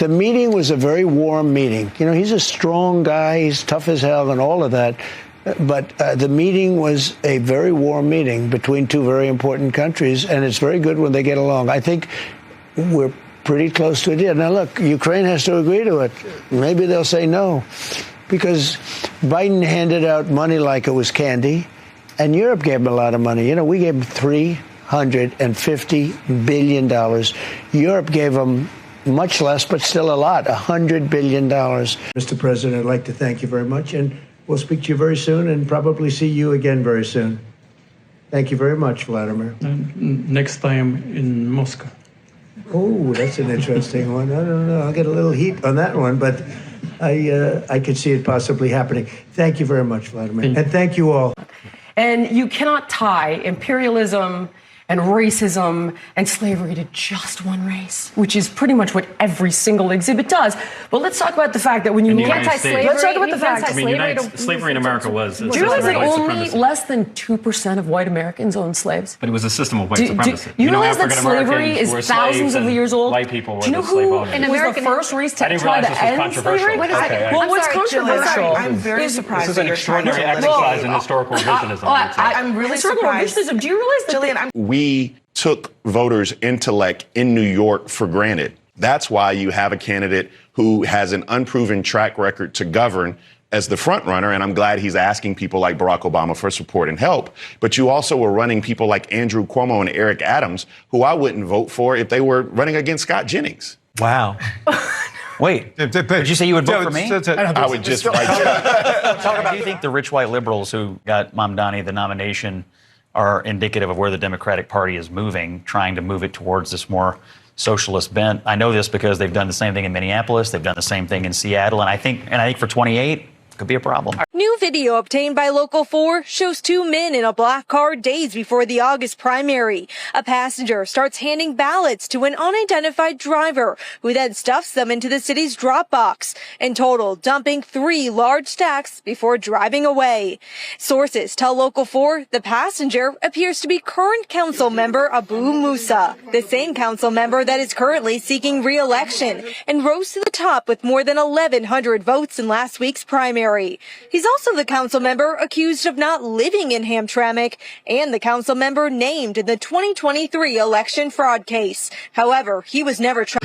the meeting was a very warm meeting. You know, he's a strong guy. He's tough as hell and all of that. But the meeting was a very warm meeting between two very important countries, and it's very good when they get along. I think we're pretty close to a deal. Now, look, Ukraine has to agree to it. Maybe they'll say no, because Biden handed out money like it was candy, and Europe gave him a lot of money. You know, we gave him $350 billion. Europe gave him much less, but still a lot, $100 billion. Mr. President, I'd like to thank you very much, and we'll speak to you very soon and probably see you again very soon. Thank you very much, Vladimir. Next time in Moscow. Oh, that's an interesting one. I don't know. I'll get a little heat on that one, but I could see it possibly happening. Thank you very much, Vladimir. And thank you all. And you cannot tie imperialism and racism and slavery to just one race, which is pretty much what every single exhibit does. But let's talk about the fact that when you tie slavery, let's talk about the fact. Slavery in America was. Do you realize that only less than 2% of white Americans owned slaves? But it was a system of white supremacy. You realize that slavery is thousands of years old? White people were Do you know the slave who owners. was the first race to try to end slavery? Well, what's controversial? I'm very surprised. This is an extraordinary exercise in historical revisionism. I'm really surprised. Revisionism. Do you realize that? Jillian, we took voters' intellect in New York for granted. That's why you have a candidate who has an unproven track record to govern as the front runner, and I'm glad he's asking people like Barack Obama for support and help. But you also were running people like Andrew Cuomo and Eric Adams, who I wouldn't vote for if they were running against Scott Jennings. Wow. Wait, did you say you would vote for me? I would just write you. Do you think the rich white liberals who got Mamdani the nomination are indicative of where the Democratic Party is moving, trying to move it towards this more socialist bent? I know this because they've done the same thing in Minneapolis. They've done the same thing in Seattle. And I think for 28, could be a problem. New video obtained by Local 4 shows two men in a black car days before the August primary. A passenger starts handing ballots to an unidentified driver, who then stuffs them into the city's drop box, in total dumping 3 large stacks before driving away. Sources tell Local 4 the passenger appears to be current council member Abu Musa, the same council member that is currently seeking re-election and rose to the top with more than 1,100 votes in last week's primary. He's also the council member accused of not living in Hamtramck and the council member named in the 2023 election fraud case. However, he was never tried.